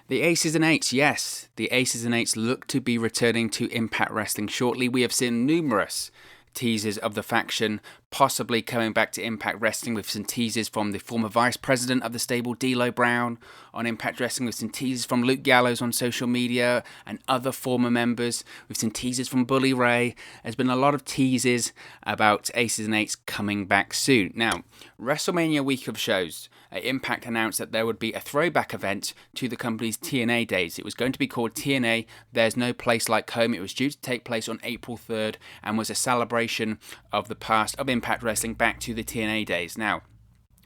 The Aces and Eights, yes. The Aces and Eights look to be returning to Impact Wrestling shortly. We have seen numerous teasers of the faction possibly coming back to Impact Wrestling. We've seen teasers from the former vice president of the stable, D'Lo Brown, on Impact Wrestling. We've seen teasers from Luke Gallows on social media and other former members. We've seen teasers from Bully Ray. There's been a lot of teasers about Aces and Eights coming back soon. Now, WrestleMania week of shows, Impact announced that there would be a throwback event to the company's TNA days. It was going to be called TNA There's No Place Like Home. It was due to take place on April 3rd and was a celebration of the past of Impact Wrestling back to the TNA days. Now,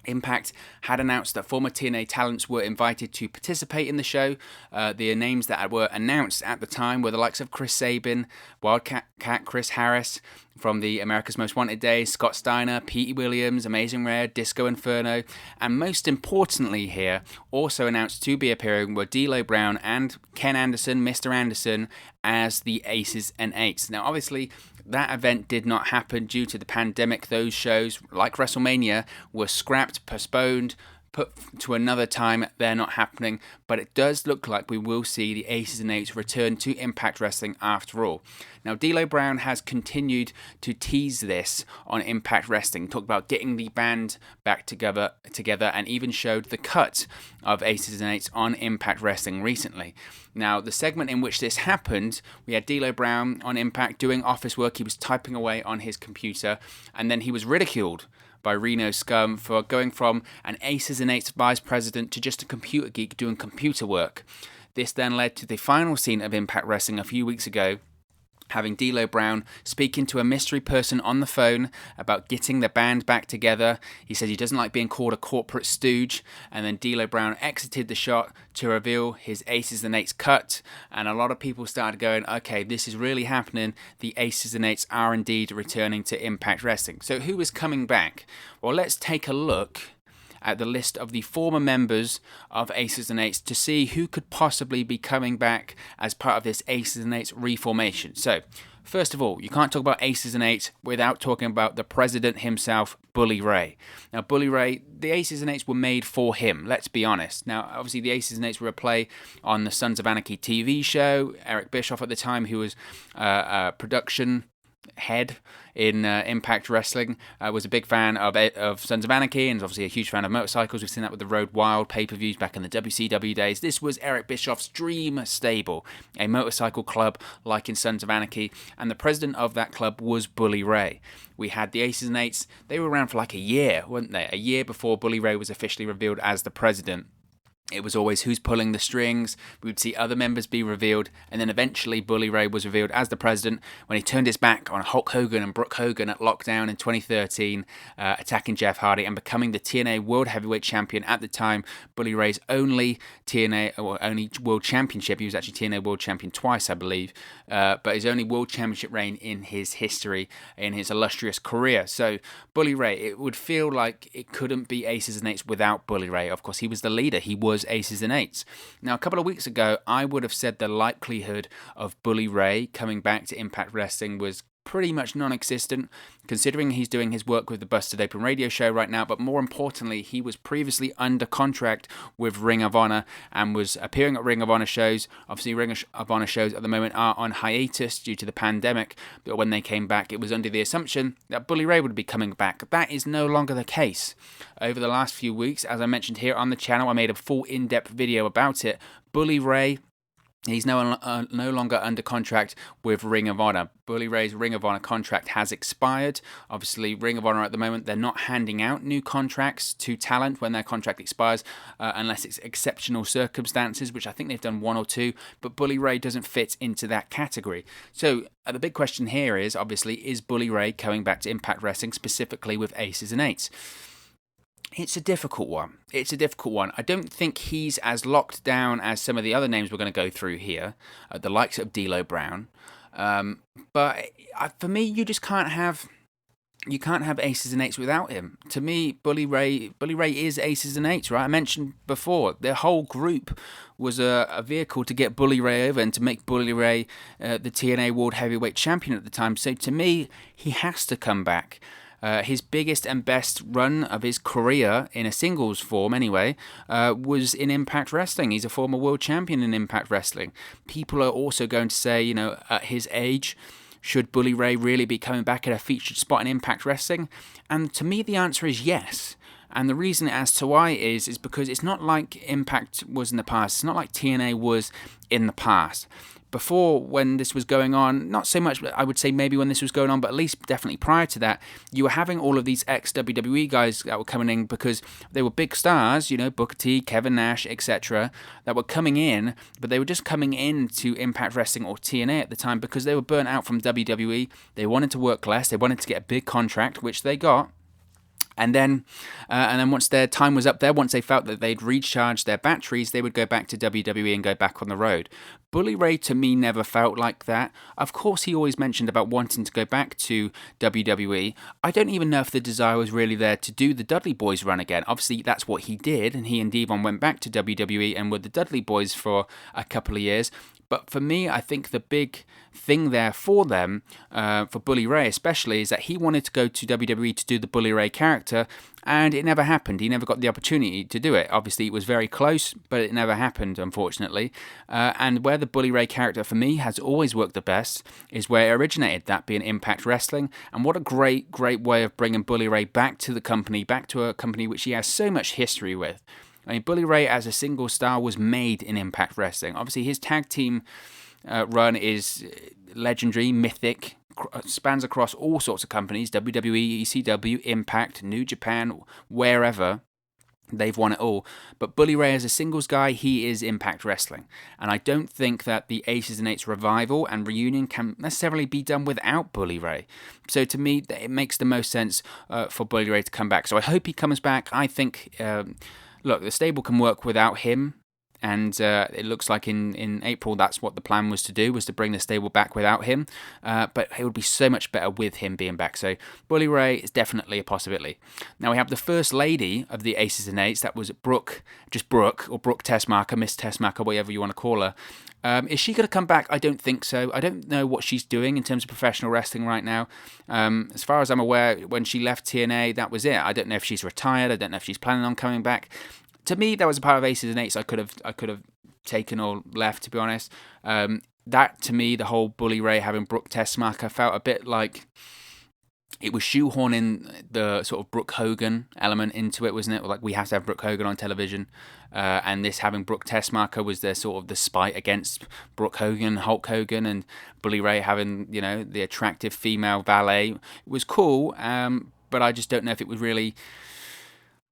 Impact had announced that former TNA talents were invited to participate in the show. The names that were announced at the time were the likes of Chris Sabin, Wildcat Chris Harris from the America's Most Wanted days, Scott Steiner, Petey Williams, Amazing Red, Disco Inferno, and most importantly here, also announced to be appearing were D'Lo Brown and Ken Anderson, Mr. Anderson, as the Aces and Eights. Now, obviously, that event did not happen due to the pandemic. Those shows, like WrestleMania, were scrapped, postponed, put to another time. They're not happening, but it does look like we will see the Aces and Eights return to Impact Wrestling after all. Now, D'Lo Brown has continued to tease this on Impact Wrestling, talked about getting the band back together, and even showed the cut of Aces and Eights on Impact Wrestling recently. Now, the segment in which this happened, we had D'Lo Brown on Impact doing office work. He was typing away on his computer, and then he was ridiculed by Reno Scum for going from an Aces and Eights vice president to just a computer geek doing computer work. This then led to the final scene of Impact Wrestling a few weeks ago, having D'Lo Brown speaking to a mystery person on the phone about getting the band back together. He said he doesn't like being called a corporate stooge, and then D'Lo Brown exited the shot to reveal his Aces and Eights cut, and a lot of people started going, okay, this is really happening. The Aces and Eights are indeed returning to Impact Wrestling. So who is coming back? Well, let's take a look at the list of the former members of Aces and Eights to see who could possibly be coming back as part of this Aces and Eights reformation. So, first of all, you can't talk about Aces and Eights without talking about the president himself, Bully Ray. Now, Bully Ray, the Aces and Eights were made for him, let's be honest. Now, obviously, the Aces and Eights were a play on the Sons of Anarchy TV show. Garett Bischoff at the time, who was production head in Impact Wrestling, was a big fan of Sons of Anarchy, and is obviously a huge fan of motorcycles. We've seen that with the Road Wild pay-per-views back in the WCW days. This was Garett Bischoff's dream stable, a motorcycle club like in Sons of Anarchy, and the president of that club was Bully Ray. We had the Aces and Eights. They were around for like a year, weren't they? A year before Bully Ray was officially revealed as the president. It was always who's pulling the strings. We would see other members be revealed, and then eventually Bully Ray was revealed as the president when he turned his back on Hulk Hogan and Brooke Hogan at Lockdown in 2013, attacking Jeff Hardy and becoming the TNA World Heavyweight Champion at the time. Bully Ray's only only World Championship. He was actually TNA World Champion twice, I believe, but his only World Championship reign in his history, in his illustrious career. So Bully Ray, it would feel like it couldn't be Aces and Eights without Bully Ray. Of course, he was the leader. He was Aces and Eights. Now, a couple of weeks ago, I would have said the likelihood of Bully Ray coming back to Impact Wrestling was pretty much non-existent, considering he's doing his work with the Busted Open radio show right now, but more importantly, he was previously under contract with Ring of Honor and was appearing at Ring of Honor shows. Obviously, Ring of Honor shows at the moment are on hiatus due to the pandemic, but when they came back, it was under the assumption that Bully Ray would be coming back. That is no longer the case. Over the last few weeks, as I mentioned here on the channel, I made a full in-depth video about it. Bully Ray, he's no longer under contract with Ring of Honor. Bully Ray's Ring of Honor contract has expired. Obviously, Ring of Honor at the moment, they're not handing out new contracts to talent when their contract expires, unless it's exceptional circumstances, which I think they've done one or two, but Bully Ray doesn't fit into that category. So the big question here is, obviously, is Bully Ray coming back to Impact Wrestling, specifically with Aces and Eights? It's a difficult one. I don't think he's as locked down as some of the other names we're going to go through here, the likes of D'Lo Brown. But for me, you just can't have Aces and Eights without him. To me, Bully Ray is Aces and Eights, right? I mentioned before, their whole group was a vehicle to get Bully Ray over and to make Bully Ray the TNA World Heavyweight Champion at the time. So to me, he has to come back. His biggest and best run of his career in a singles form, anyway, was in Impact Wrestling. He's a former world champion in Impact Wrestling. People are also going to say, at his age, should Bully Ray really be coming back at a featured spot in Impact Wrestling? And to me, the answer is yes. And the reason as to why is because it's not like Impact was in the past. It's not like TNA was in the past. Before, when this was going on, not so much, I would say maybe when this was going on, but at least definitely prior to that, you were having all of these ex-WWE guys that were coming in because they were big stars, Booker T, Kevin Nash, etc., that were coming in, but they were just coming in to Impact Wrestling or TNA at the time because they were burnt out from WWE. They wanted to work less. They wanted to get a big contract, which they got. And then once their time was up there, once they felt that they'd recharged their batteries, they would go back to WWE and go back on the road. Bully Ray, to me, never felt like that. Of course, he always mentioned about wanting to go back to WWE. I don't even know if the desire was really there to do the Dudley Boys run again. Obviously, that's what he did, and he and Devon went back to WWE and were the Dudley Boys for a couple of years. But for me, I think the big thing there for them, for Bully Ray especially, is that he wanted to go to WWE to do the Bully Ray character, and it never happened. He never got the opportunity to do it. Obviously, it was very close, but it never happened, unfortunately. And where the Bully Ray character, for me, has always worked the best is where it originated, that being Impact Wrestling. And what a great, great way of bringing Bully Ray back to the company, back to a company which he has so much history with. I mean, Bully Ray as a single star was made in Impact Wrestling. Obviously, his tag team run is legendary, mythic, spans across all sorts of companies, WWE, ECW, Impact, New Japan, wherever. They've won it all. But Bully Ray as a singles guy, he is Impact Wrestling. And I don't think that the Aces and Eights revival and reunion can necessarily be done without Bully Ray. So to me, it makes the most sense for Bully Ray to come back. So I hope he comes back. I think... Look, the stable can work without him, and it looks like in April that's what the plan was to do, was to bring the stable back without him, but it would be so much better with him being back. So Bully Ray is definitely a possibility. Now we have the first lady of the Aces and Eights, that was Brooke Tessmacher, Miss Tessmacher, whatever you want to call her. Is she going to come back? I don't think so. I don't know what she's doing in terms of professional wrestling right now. As far as I'm aware, when she left TNA, that was it. I don't know if she's retired. I don't know if she's planning on coming back. To me, that was a part of Aces and Eights I could have taken or left, to be honest. That, to me, the whole Bully Ray having Brooke Tessmacher felt a bit like it was shoehorning the sort of Brooke Hogan element into it, wasn't it? Like, we have to have Brooke Hogan on television. And this having Brooke Tessmacher was their sort of the spite against Brooke Hogan, Hulk Hogan, and Bully Ray having, the attractive female valet. It was cool, but I just don't know if it was really...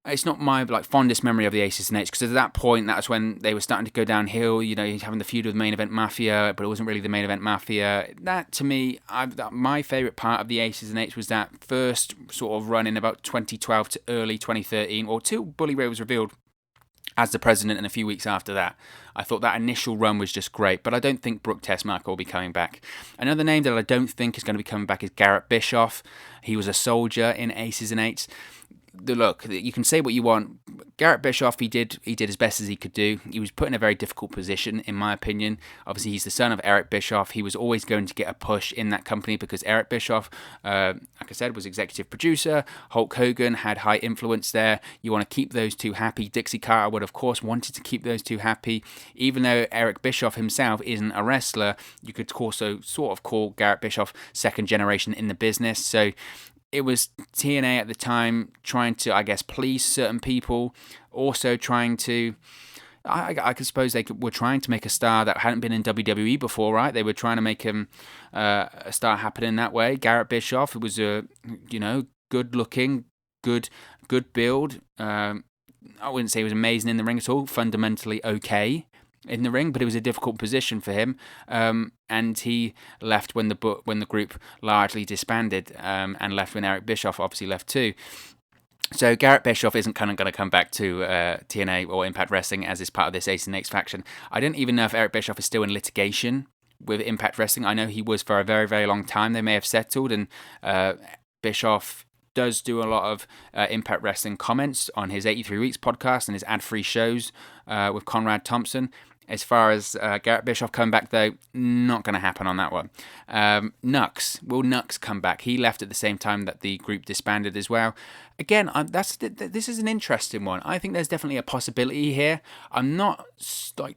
It's not my fondest memory of the Aces and Eights, because at that point, that's when they were starting to go downhill. Having the feud with Main Event Mafia, but it wasn't really the Main Event Mafia. That, to me, my favourite part of the Aces and Eights was that first sort of run in about 2012 to early 2013, or till Bully Ray was revealed as the president, and a few weeks after that. I thought that initial run was just great, but I don't think Brooke Tessmacher will be coming back. Another name that I don't think is going to be coming back is Garett Bischoff. He was a soldier in Aces and Eights. Look, you can say what you want. Garett Bischoff, he did as best as he could do. He was put in a very difficult position, in my opinion. Obviously, he's the son of Eric Bischoff. He was always going to get a push in that company because Eric Bischoff, like I said, was executive producer. Hulk Hogan had high influence there. You want to keep those two happy. Dixie Carter would, of course, wanted to keep those two happy. Even though Eric Bischoff himself isn't a wrestler, you could also sort of call Garett Bischoff second generation in the business. So it was TNA at the time trying to, I guess, please certain people, also trying to, I suppose they were trying to make a star that hadn't been in WWE before, right? They were trying to make him a star happen in that way. Garett Bischoff, it was a, good looking, good build. I wouldn't say he was amazing in the ring at all, fundamentally okay in the ring, but it was a difficult position for him, and he left when the group largely disbanded, and left when Eric Bischoff obviously left too. So Garett Bischoff isn't kind of going to come back to TNA or Impact Wrestling as is part of this Aces and Eights faction. I don't even know if Eric Bischoff is still in litigation with Impact Wrestling. I know he was for a very, very long time. They may have settled, and Bischoff does do a lot of Impact Wrestling comments on his 83 Weeks podcast and his ad-free shows with Conrad Thompson. As far as Garett Bischoff coming back, though, not going to happen on that one. Nux. Will Nux come back? He left at the same time that the group disbanded as well. Again, this is an interesting one. I think there's definitely a possibility here. I'm not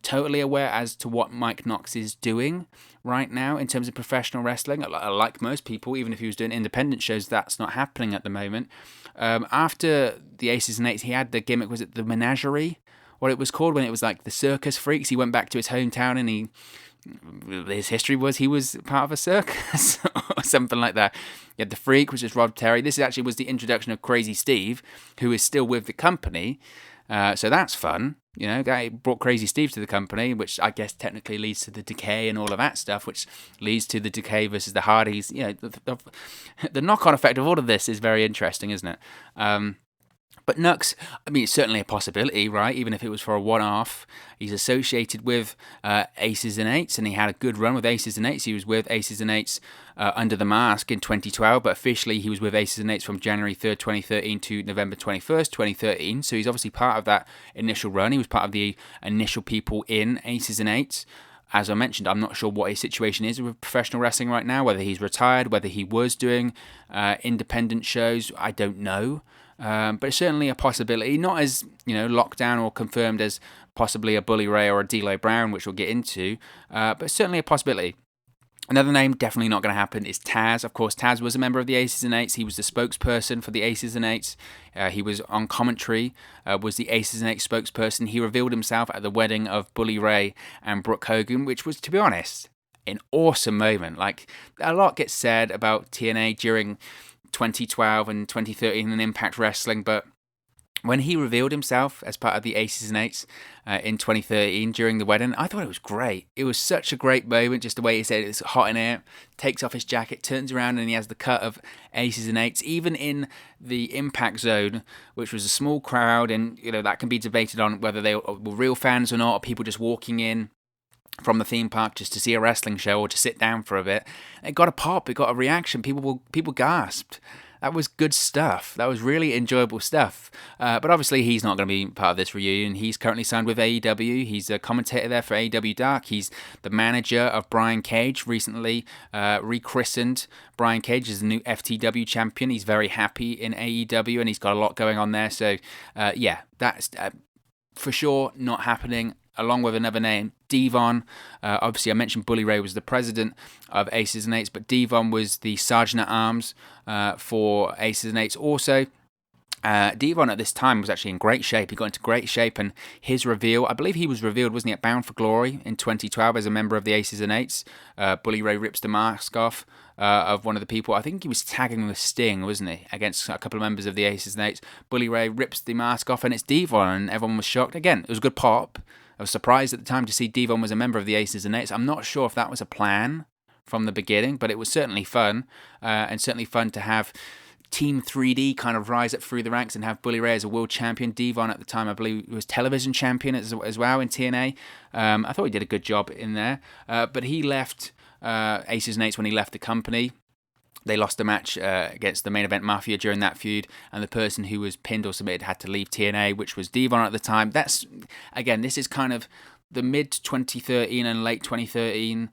totally aware as to what Mike Knox is doing right now in terms of professional wrestling. Like most people, even if he was doing independent shows, that's not happening at the moment. After the Aces and Eights, he had the gimmick, was it the Menagerie? What it was called when it was like the Circus Freaks. He went back to his hometown and his history was he was part of a circus or something like that. You had the Freak, which is Rob Terry. This actually was the introduction of Crazy Steve, who is still with the company. So that's fun. You know, guy brought Crazy Steve to the company, which I guess technically leads to the Decay and all of that stuff, which leads to the Decay versus the Hardys. You know, the knock-on effect of all of this is very interesting, isn't it? But Nux, I mean, it's certainly a possibility, right? Even if it was for a one-off. He's associated with Aces and Eights, and he had a good run with Aces and Eights. He was with Aces and Eights under the mask in 2012, but officially he was with Aces and Eights from January 3rd, 2013 to November 21st, 2013. So he's obviously part of that initial run. He was part of the initial people in Aces and Eights. As I mentioned, I'm not sure what his situation is with professional wrestling right now, whether he's retired, whether he was doing independent shows, I don't know. But it's certainly a possibility, not as, you know, locked down or confirmed as possibly a Bully Ray or a D'Lo Brown, which we'll get into, but certainly a possibility. Another name definitely not going to happen is Taz. Of course, Taz was a member of the Aces and Eights. He was the spokesperson for the Aces and Eights. He was on commentary, was the Aces and Eights spokesperson. He revealed himself at the wedding of Bully Ray and Brooke Hogan, which was, to be honest, an awesome moment. Like, a lot gets said about TNA during 2012 and 2013 in Impact Wrestling, but when he revealed himself as part of the Aces and Eights in 2013 during the wedding, I thought it was great. It was such a great moment, just the way he said it's hot in here, takes off his jacket, turns around, and he has the cut of Aces and Eights, even in the Impact Zone, which was a small crowd, and you know that can be debated on whether they were real fans or not, or people just walking in from the theme park just to see a wrestling show or to sit down for a bit. It got a pop, it got a reaction, people gasped. That was good stuff. That was really enjoyable stuff. But obviously he's not going to be part of this reunion. He's currently signed with AEW. He's a commentator there for AEW Dark. He's the manager of Brian Cage, recently rechristened Brian Cage as the new FTW champion. He's very happy in AEW and he's got a lot going on there. So yeah, that's for sure not happening. Along with another name, Devon. Obviously, I mentioned Bully Ray was the president of Aces and Eights, but Devon was the sergeant at arms for Aces and Eights also. Devon at this time was actually in great shape. He got into great shape, and his reveal, I believe he was revealed, wasn't he, at Bound for Glory in 2012 as a member of the Aces and Eights. Bully Ray rips the mask off of one of the people. I think he was tagging with Sting, wasn't he, against a couple of members of the Aces and Eights. Bully Ray rips the mask off, and it's Devon, and everyone was shocked. Again, it was a good pop. I was surprised at the time to see Devon was a member of the Aces and Eights. I'm not sure if that was a plan from the beginning, but it was certainly fun, and certainly fun to have Team 3D kind of rise up through the ranks and have Bully Ray as a world champion. Devon at the time, I believe, was television champion as well in TNA. I thought he did a good job in there, but he left Aces and Eights when he left the company. They lost a match against the Main Event Mafia during that feud, and the person who was pinned or submitted had to leave TNA, which was Devon at the time. That's, again, this is kind of the mid-2013 and late 2013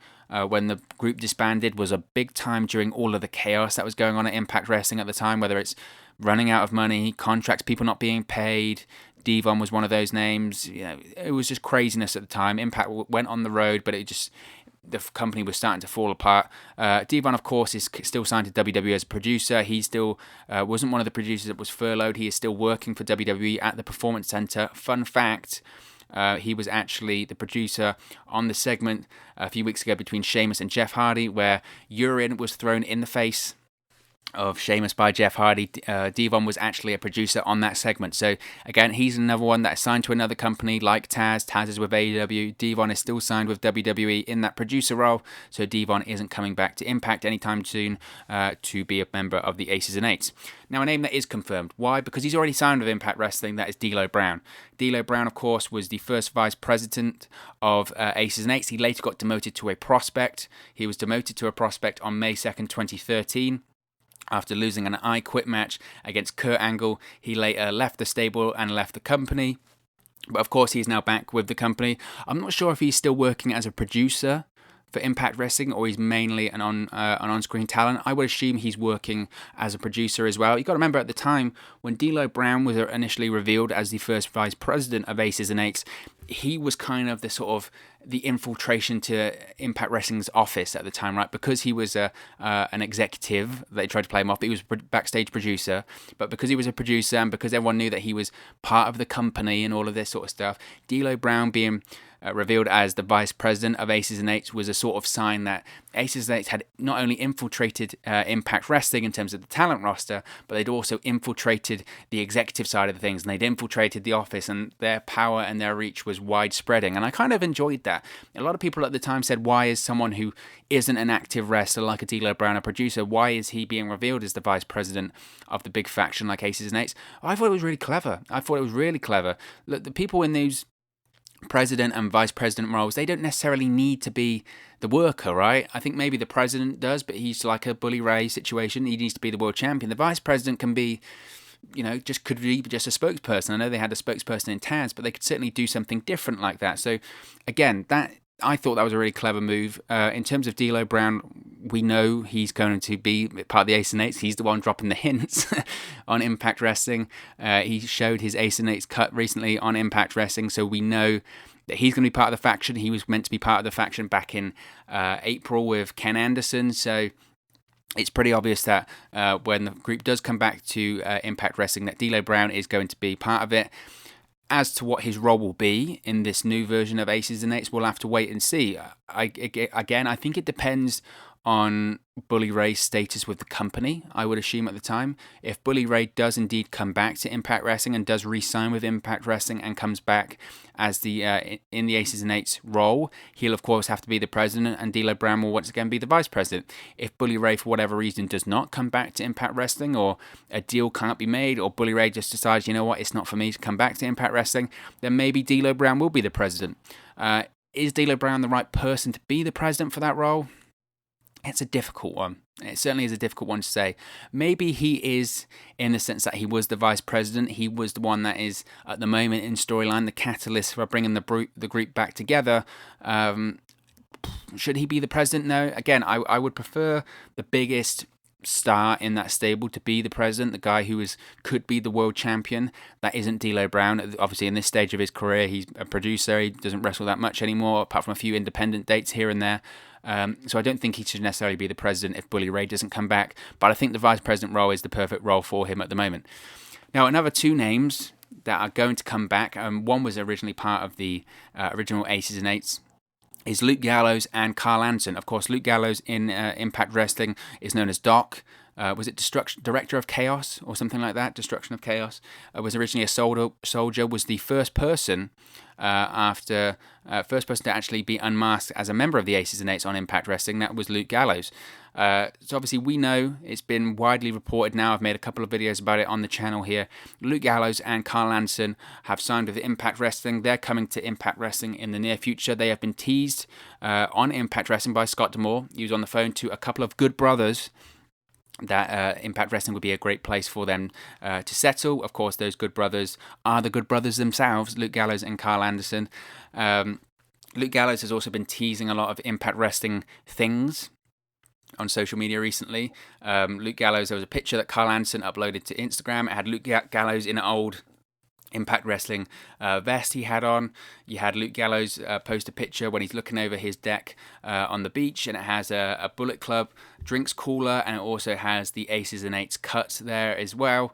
when the group disbanded, was a big time during all of the chaos that was going on at Impact Wrestling at the time, whether it's running out of money, contracts, people not being paid. Devon was one of those names. You know, it was just craziness at the time. Impact went on the road, but the company was starting to fall apart. Devon, of course, is still signed to WWE as a producer. He still wasn't one of the producers that was furloughed. He is still working for WWE at the Performance Center. Fun fact, he was actually the producer on the segment a few weeks ago between Sheamus and Jeff Hardy, where urine was thrown in the face of Sheamus by Jeff Hardy. Devon was actually a producer on that segment. So again, he's another one that is signed to another company like Taz. Taz is with AEW. Devon is still signed with WWE in that producer role. So Devon isn't coming back to Impact anytime soon to be a member of the Aces and Eights. Now, a name that is confirmed. Why? Because he's already signed with Impact Wrestling. That is D'Lo Brown. D'Lo Brown, of course, was the first vice president of Aces and Eights. He later got demoted to a prospect. He was demoted to a prospect on May 2nd, 2013. After losing an I Quit match against Kurt Angle, he later left the stable and left the company. But of course, he's now back with the company. I'm not sure if he's still working as a producer for Impact Wrestling, or he's mainly an on-screen talent. I would assume he's working as a producer as well. You got to remember, at the time when D'Lo Brown was initially revealed as the first vice president of Aces and Eights, he was kind of the sort of the infiltration to Impact Wrestling's office at the time, right? Because he was an executive, they tried to play him off, but he was a backstage producer. But because he was a producer, and because everyone knew that he was part of the company and all of this sort of stuff, D'Lo Brown being revealed as the vice president of Aces and Eights was a sort of sign that Aces and Eights had not only infiltrated Impact Wrestling in terms of the talent roster, but they'd also infiltrated the executive side of things, and they'd infiltrated the office, and their power and their reach was widespreading. And I kind of enjoyed that. A lot of people at the time said, why is someone who isn't an active wrestler like a D'Lo Brown, a producer, why is he being revealed as the vice president of the big faction like Aces and Eights? I thought it was really clever. Look, the people in those president and vice president roles, they don't necessarily need to be the worker, right? I think maybe the president does, but he's like a Bully Ray situation. He needs to be the world champion. The vice president can be, could be just a spokesperson. I know they had a spokesperson in Taz, but they could certainly do something different like that. So again, I thought that was a really clever move. In terms of D'Lo Brown, we know he's going to be part of the Ace and Eights. He's the one dropping the hints on Impact Wrestling. He showed his Ace and Eights cut recently on Impact Wrestling, so we know that he's going to be part of the faction. He was meant to be part of the faction back in April with Ken Anderson, so it's pretty obvious that when the group does come back to Impact Wrestling, that D'Lo Brown is going to be part of it. As to what his role will be in this new version of Aces and Eights, we'll have to wait and see. I think it depends on Bully Ray's status with the company, I would assume at the time. If Bully Ray does indeed come back to Impact Wrestling and does re-sign with Impact Wrestling and comes back as the in the Aces and Eights role, he'll of course have to be the president, and D'Lo Brown will once again be the vice president. If Bully Ray for whatever reason does not come back to Impact Wrestling, or a deal can't be made, or Bully Ray just decides, you know what, it's not for me to come back to Impact Wrestling, then maybe D'Lo Brown will be the president. Is D'Lo Brown the right person to be the president for that role? It's a difficult one. It certainly is a difficult one to say. Maybe he is, in the sense that he was the vice president. He was the one that is, at the moment in storyline, the catalyst for bringing the group back together. Should he be the president? No. Again, I would prefer the biggest star in that stable to be the president, the guy who could be the world champion. That isn't D'Lo Brown. Obviously, in this stage of his career, he's a producer. He doesn't wrestle that much anymore, apart from a few independent dates here and there. So I don't think he should necessarily be the president if Bully Ray doesn't come back. But I think the vice president role is the perfect role for him at the moment. Now, another two names that are going to come back. One was originally part of the original Aces and Eights, is Luke Gallows and Karl Anson. Of course, Luke Gallows in Impact Wrestling is known as Doc. Was it Director of Chaos or something like that? Destruction of Chaos. Was originally a soldier. Was the first person to actually be unmasked as a member of the Aces and Eights on Impact Wrestling. That was Luke Gallows. So obviously we know, it's been widely reported now, I've made a couple of videos about it on the channel here, Luke Gallows and Karl Anson have signed with Impact Wrestling. They're coming to Impact Wrestling in the near future. They have been teased on Impact Wrestling by Scott D'Amore. He was on the phone to a couple of good brothers that Impact Wrestling would be a great place for them to settle. Of course, those good brothers are the good brothers themselves, Luke Gallows and Karl Anderson. Luke Gallows has also been teasing a lot of Impact Wrestling things on social media recently. Luke Gallows, there was a picture that Karl Anderson uploaded to Instagram. It had Luke Gallows in an old Impact Wrestling vest he had on. You had Luke Gallows post a picture when he's looking over his deck on the beach, and it has a Bullet Club drinks cooler, and it also has the Aces and Eights cuts there as well.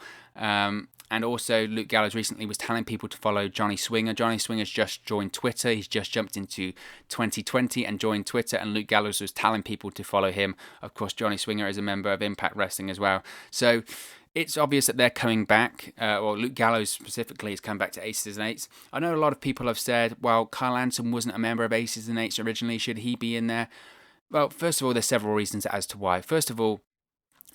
And also, Luke Gallows recently was telling people to follow Johnny Swinger. Johnny Swinger's just joined Twitter. He's just jumped into 2020 and joined Twitter, and Luke Gallows was telling people to follow him. Of course, Johnny Swinger is a member of Impact Wrestling as well. So it's obvious that they're coming back, or Luke Gallows specifically has come back to Aces and Eights. I know a lot of people have said, well, Karl Anson wasn't a member of Aces and Eights originally. Should he be in there? Well, first of all, there's several reasons as to why. First of all,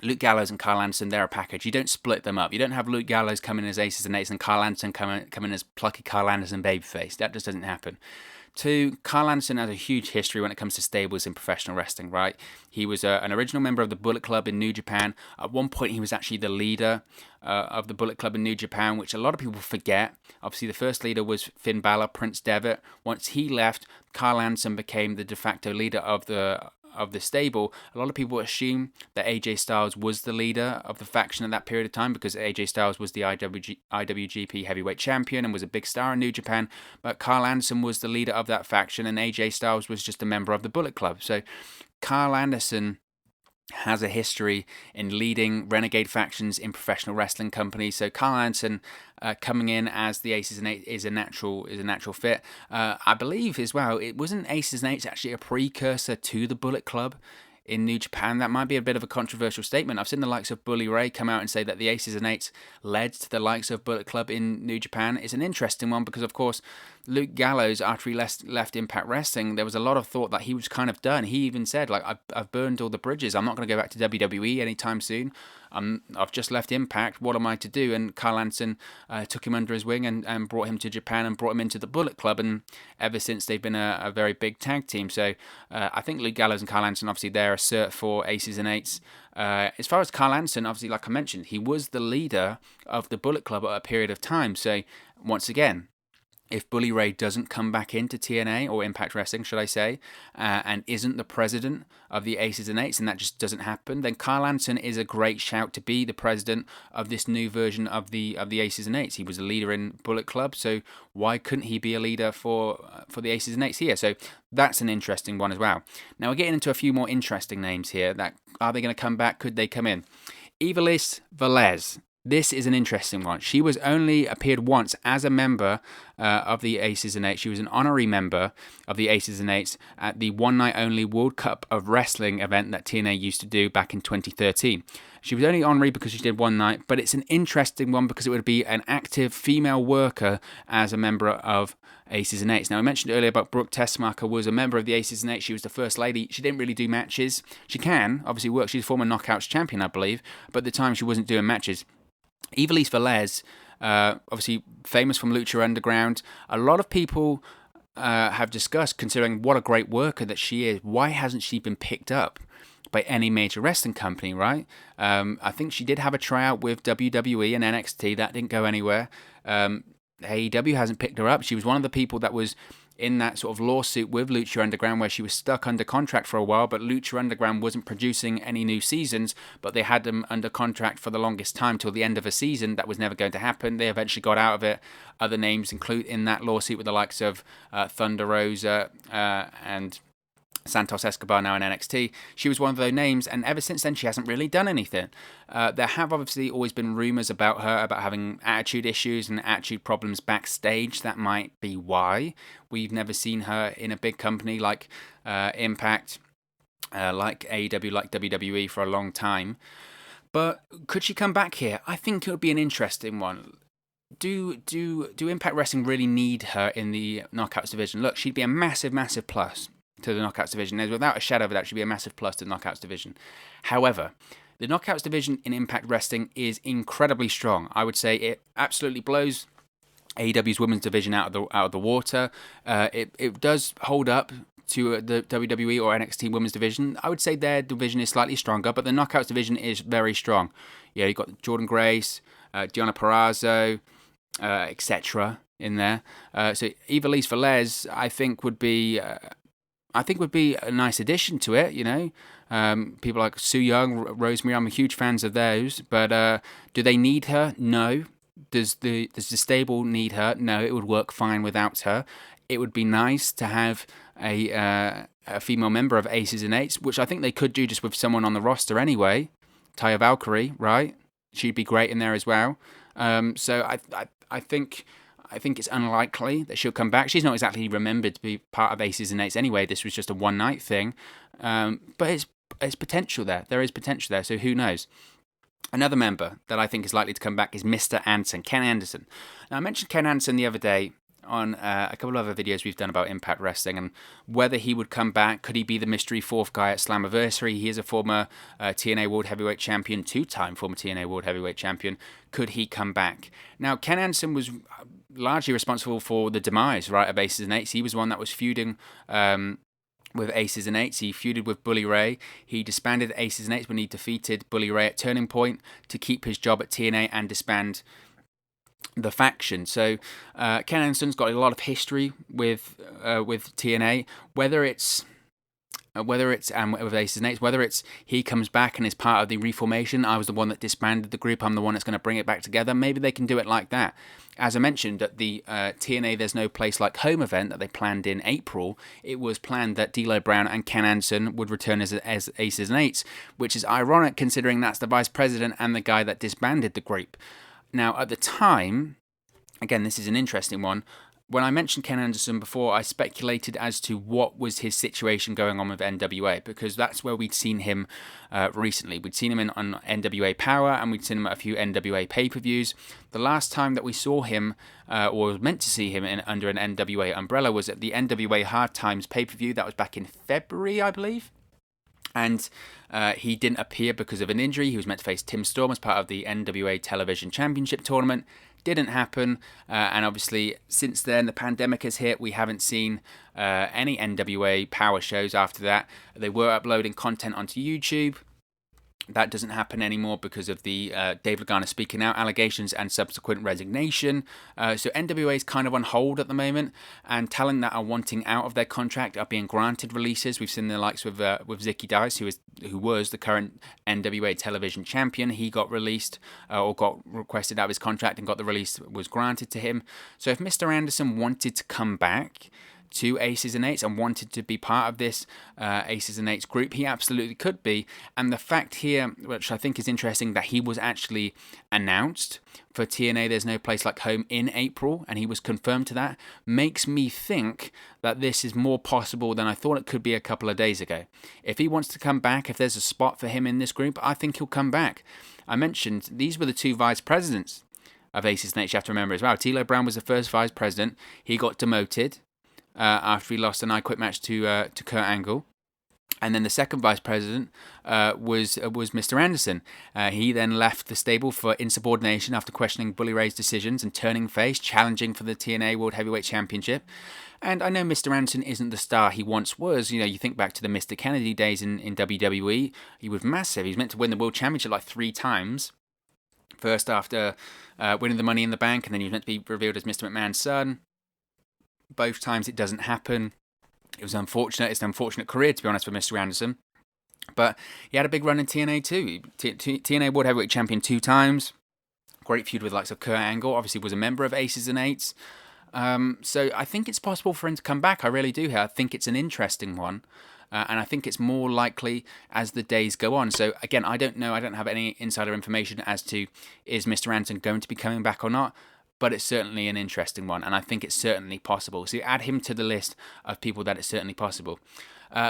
Luke Gallows and Karl Anson, they're a package. You don't split them up. You don't have Luke Gallows come in as aces and eights and Karl Anson come in as plucky Karl Anderson babyface. That just doesn't happen. Two, Karl Anson has a huge history when it comes to stables in professional wrestling, right? He was an original member of the Bullet Club in New Japan. At one point, he was actually the leader of the Bullet Club in New Japan, which a lot of people forget. Obviously, the first leader was Finn Balor, Prince Devitt. Once he left, Karl Anson became the de facto leader of the stable. A lot of people assume that AJ Styles was the leader of the faction at that period of time because AJ Styles was the IWGP Heavyweight Champion and was a big star in New Japan, but Karl Anderson was the leader of that faction and AJ Styles was just a member of the Bullet Club. So Karl Anderson has a history in leading renegade factions in professional wrestling companies. So Karl Anson coming in as the Aces and Eights is a natural fit. I believe as well, it wasn't Aces and Eights actually a precursor to the Bullet Club in New Japan. That might be a bit of a controversial statement. I've seen the likes of Bully Ray come out and say that the Aces and Eights led to the likes of Bullet Club in New Japan. It's an interesting one because, of course, Luke Gallows, after he left Impact Wrestling, there was a lot of thought that he was kind of done. He even said, like, I've burned all the bridges. I'm not going to go back to WWE anytime soon. I've just left Impact. What am I to do? And Karl Anson took him under his wing and brought him to Japan and brought him into the Bullet Club. And ever since, they've been a very big tag team. So I think Luke Gallows and Karl Anson, obviously, they're a cert for Aces and Eights. As far as Karl Anson, obviously, like I mentioned, he was the leader of the Bullet Club at a period of time. So once again, if Bully Ray doesn't come back into TNA, or Impact Wrestling, should I say, and isn't the president of the Aces and Eights, and that just doesn't happen, then Karl Anson is a great shout to be the president of this new version of the Aces and Eights. He was a leader in Bullet Club, so why couldn't he be a leader for the Aces and Eights here? So that's an interesting one as well. Now we're getting into a few more interesting names here. That are they going to come back? Could they come in? Ivelisse Velez. This is an interesting one. She was only appeared once as a member of the Aces and Eights. She was an honorary member of the Aces and Eights at the One Night Only World Cup of Wrestling event that TNA used to do back in 2013. She was only honorary because she did one night, but it's an interesting one because it would be an active female worker as a member of Aces and Eights. Now, I mentioned earlier about Brooke Tessmacher was a member of the Aces and Eights. She was the first lady. She didn't really do matches. She can, obviously, work. She's a former Knockouts champion, I believe, but at the time she wasn't doing matches. Ivelisse Velez, obviously famous from Lucha Underground. A lot of people have discussed, considering what a great worker that she is, why hasn't she been picked up by any major wrestling company, right? I think she did have a tryout with WWE and NXT. That didn't go anywhere. AEW hasn't picked her up. She was one of the people that was in that sort of lawsuit with Lucha Underground where she was stuck under contract for a while, but Lucha Underground wasn't producing any new seasons, but they had them under contract for the longest time till the end of a season. That was never going to happen. They eventually got out of it. Other names include in that lawsuit with the likes of Thunder Rosa and Santos Escobar, now in NXT. She was one of those names, and ever since then she hasn't really done anything. There have obviously always been rumours about her, about having attitude issues and attitude problems backstage. That might be why we've never seen her in a big company like Impact, like AEW, like WWE for a long time. But could she come back here? I think it would be an interesting one. Do Impact Wrestling really need her in the Knockouts division? Look, she'd be a massive, massive plus to the Knockouts division. There's without a shadow of a doubt, should be a massive plus to the Knockouts division. However, the Knockouts division in Impact Wrestling is incredibly strong. I would say it absolutely blows AEW's women's division out of the water. It does hold up to the WWE or NXT women's division. I would say their division is slightly stronger, but the Knockouts division is very strong. Yeah, you've got Jordan Grace, Deonna Purrazzo, etc. in there. So Ivelisse Velez, I think would be a nice addition to it, you know. People like Sue Young, Rosemary, I'm huge fans of those. But do they need her? No. Does the stable need her? No, it would work fine without her. It would be nice to have a female member of Aces and Eights, which I think they could do just with someone on the roster anyway. Taya Valkyrie, right? She'd be great in there as well. So I think it's unlikely that she'll come back. She's not exactly remembered to be part of Aces and Eights anyway. This was just a one-night thing. But it's potential there. There is potential there, so who knows? Another member that I think is likely to come back is Mr. Anson, Ken Anderson. Now, I mentioned Ken Anderson the other day on a couple of other videos we've done about Impact Wrestling and whether he would come back. Could he be the mystery fourth guy at Slammiversary? He is a former TNA World Heavyweight Champion, two-time former TNA World Heavyweight Champion. Could he come back? Now, Ken Anson was largely responsible for the demise, right, of Aces and Eights. He was one that was feuding with Aces and Eights. He feuded with Bully Ray. He disbanded Aces and Eights when he defeated Bully Ray at Turning Point to keep his job at TNA and disband the faction. So Ken Anson's got a lot of history with TNA, whether it's with Aces and Eights, whether it's he comes back and is part of the reformation. I was the one that disbanded the group. I'm the one that's going to bring it back together. Maybe they can do it like that. As I mentioned at the TNA There's No Place Like Home event that they planned in April, it was planned that D'Lo Brown and Ken Anson would return as Aces and Eights, which is ironic considering that's the vice president and the guy that disbanded the group. Now, at the time, again, this is an interesting one. When I mentioned Ken Anderson before, I speculated as to what was his situation going on with NWA, because that's where we'd seen him recently. We'd seen him on NWA Power, and we'd seen him at a few NWA pay-per-views. The last time that we saw him, or was meant to see him under an NWA umbrella, was at the NWA Hard Times pay-per-view. That was back in February, I believe. And he didn't appear because of an injury. He was meant to face Tim Storm as part of the NWA Television Championship Tournament. Didn't happen, and obviously since then the pandemic has hit. We haven't seen any NWA Power shows after that. They were uploading content onto YouTube. That doesn't happen anymore because of the Dave Lagana speaking out allegations and subsequent resignation. So NWA is kind of on hold at the moment, and talent that are wanting out of their contract are being granted releases. We've seen the likes with Zicky Dice, who was the current NWA television champion. He got released or got requested out of his contract and got the release was granted to him. So if Mr. Anderson wanted to come back to Aces and Eights and wanted to be part of this Aces and Eights group, he absolutely could be. And the fact here, which I think is interesting, that he was actually announced for TNA There's No Place Like Home in April, and he was confirmed to that, makes me think that this is more possible than I thought it could be a couple of days ago. If he wants to come back, if there's a spot for him in this group, I think he'll come back. I mentioned these were the two vice presidents of Aces and Eights, you have to remember as well. D'Lo Brown was the first vice president. He got demoted after he lost an I Quit match to Kurt Angle. And then the second vice president was Mr. Anderson. He then left the stable for insubordination after questioning Bully Ray's decisions and turning face, challenging for the TNA World Heavyweight Championship. And I know Mr. Anderson isn't the star he once was. You know, you think back to the Mr. Kennedy days in WWE. He was massive. He was meant to win the World Championship like 3 times. First after winning the Money in the Bank, and then he was meant to be revealed as Mr. McMahon's son. Both times it doesn't happen. It was unfortunate. It's an unfortunate career, to be honest, for Mr. Anderson. But he had a big run in TNA too. TNA World Heavyweight Champion 2 times. Great feud with the likes of Kurt Angle. Obviously was a member of Aces and Eights. So I think it's possible for him to come back. I really do. I think it's an interesting one. And I think it's more likely as the days go on. So again, I don't know. I don't have any insider information as to is Mr. Anson going to be coming back or not. But it's certainly an interesting one, and I think it's certainly possible. So add him to the list of people that it's certainly possible.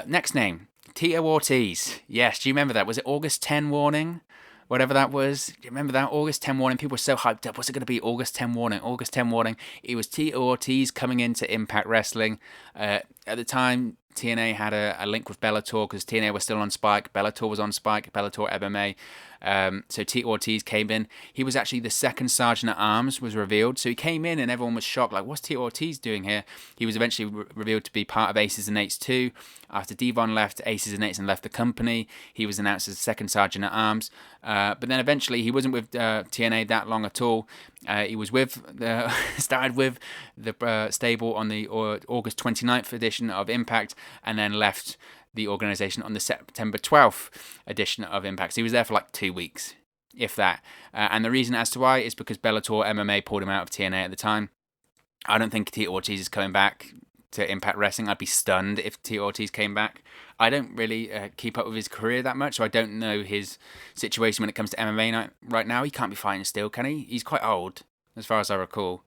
Next name, Tito Ortiz. Yes, do you remember that? Was it August 10 warning? Whatever that was. Do you remember that? August 10 warning. People were so hyped up. What's it going to be? August 10 warning. August 10 warning. It was Tito Ortiz coming into Impact Wrestling. At the time, TNA had a link with Bellator because TNA was still on Spike. Bellator was on Spike. Bellator MMA. So Tito Ortiz came in. He was actually the second Sergeant at Arms was revealed. So he came in and everyone was shocked. Like, what's Tito Ortiz doing here? He was eventually revealed to be part of Aces and Eights 2. After Devon left Aces and Eights and left the company, he was announced as second Sergeant at Arms. But then eventually he wasn't with TNA that long at all. He was started with the stable on the August 29th edition of Impact and then left the organization on the September 12th edition of Impact. So he was there for like 2 weeks, if that. And the reason as to why is because Bellator MMA pulled him out of TNA at the time. I don't think Tito Ortiz is coming back to Impact Wrestling. I'd be stunned if Tito Ortiz came back. I don't really keep up with his career that much, so I don't know his situation when it comes to MMA right now. He can't be fighting still, can he? He's quite old, as far as I recall.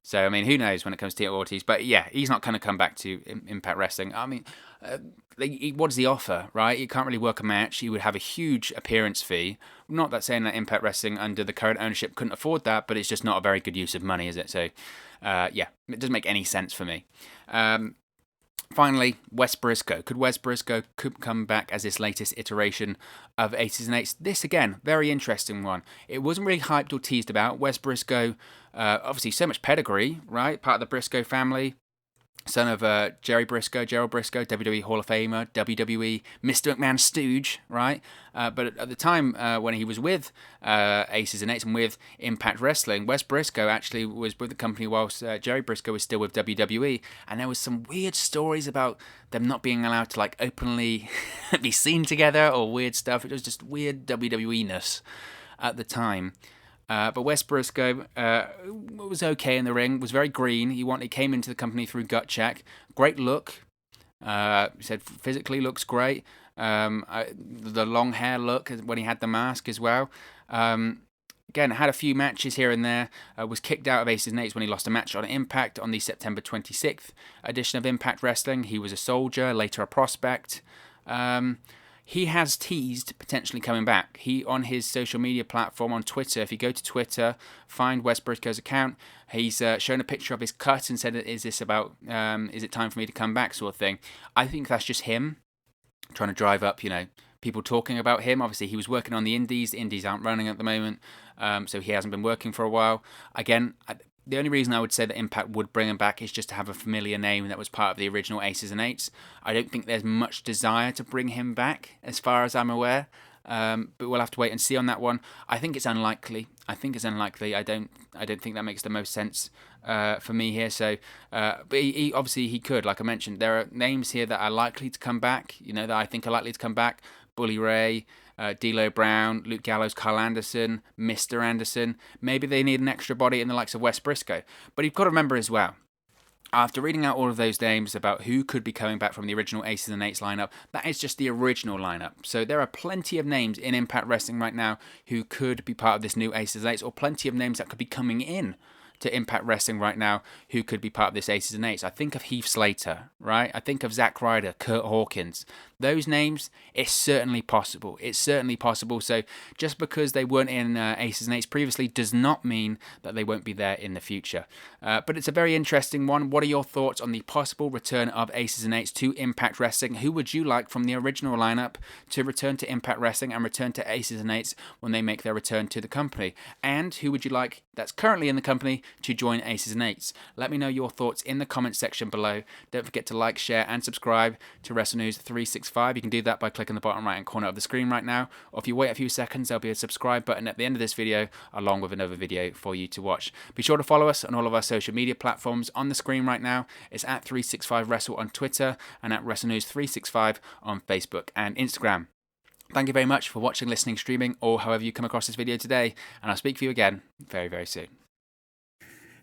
So, I mean, who knows when it comes to Tito Ortiz. But yeah, he's not going to come back to Impact Wrestling. I mean, what does he offer, right? He can't really work a match. He would have a huge appearance fee. Not that saying that Impact Wrestling under the current ownership couldn't afford that, but it's just not a very good use of money, is it? So, yeah, it doesn't make any sense for me. Finally, Wes Briscoe. Could Wes Briscoe come back as this latest iteration of Aces and Eights? This, again, very interesting one. It wasn't really hyped or teased about. Wes Briscoe, obviously so much pedigree, right? Part of the Briscoe family. Son of Gerald Briscoe, WWE Hall of Famer, WWE Mr. McMahon stooge, right? But at the time when he was with Aces and Eights and with Impact Wrestling, Wes Briscoe actually was with the company whilst Jerry Briscoe was still with WWE, and there was some weird stories about them not being allowed to like openly be seen together or weird stuff. It was just weird WWE-ness at the time. But Wes Briscoe was okay in the ring, was very green. He came into the company through gut check. Great look. He said physically looks great. The long hair look when he had the mask as well. Again, had a few matches here and there. Was kicked out of Aces and Eights when he lost a match on Impact on the September 26th edition of Impact Wrestling. He was a soldier, later a prospect. He has teased potentially coming back. He, on his social media platform on Twitter, if you go to Twitter, find Wes Briscoe's account, he's shown a picture of his cut and said, is it time for me to come back, sort of thing. I think that's just him trying to drive up, people talking about him. Obviously, he was working on the indies. The indies aren't running at the moment, so he hasn't been working for a while. Again, the only reason I would say that Impact would bring him back is just to have a familiar name that was part of the original Aces and Eights. I don't think there's much desire to bring him back, as far as I'm aware. But we'll have to wait and see on that one. I think it's unlikely. I don't think that makes the most sense for me here. So, but he obviously he could, like I mentioned, there are names here that are likely to come back. That I think are likely to come back. Bully Ray, D'Lo Brown, Luke Gallows, Karl Anderson, Mr. Anderson. Maybe they need an extra body in the likes of Wes Briscoe. But you've got to remember as well, after reading out all of those names about who could be coming back from the original Aces and Eights lineup, that is just the original lineup. So there are plenty of names in Impact Wrestling right now who could be part of this new Aces and Eights, or plenty of names that could be coming in to Impact Wrestling right now who could be part of this Aces and Eights. I think of Heath Slater, right? I think of Zack Ryder, Kurt Hawkins. Those names, it's certainly possible. So just because they weren't in Aces and Eights previously does not mean that they won't be there in the future. But it's a very interesting one. What are your thoughts on the possible return of Aces and Eights to Impact Wrestling? Who would you like from the original lineup to return to Impact Wrestling and return to Aces and Eights when they make their return to the company? And who would you like that's currently in the company to join Aces and Eights? Let me know your thoughts in the comments section below. Don't forget to like, share, and subscribe to WrestleNews 365. You can do that by clicking the bottom right hand corner of the screen right now, or if you wait a few seconds, there'll be a subscribe button at the end of this video, along with another video for you to watch. Be sure to follow us on all of our social media platforms on the screen right now. It's at 365Wrestle on Twitter and at WrestleNews 365 on Facebook and Instagram. Thank you very much for watching, listening, streaming, or however you come across this video today, and I'll speak to you again very, very soon.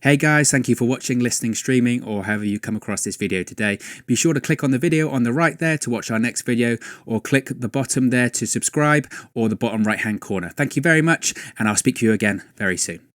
Hey guys, thank you for watching, listening, streaming, or however you come across this video today. Be sure to click on the video on the right there to watch our next video, or click the bottom there to subscribe, or the bottom right hand corner. Thank you very much, and I'll speak to you again very soon.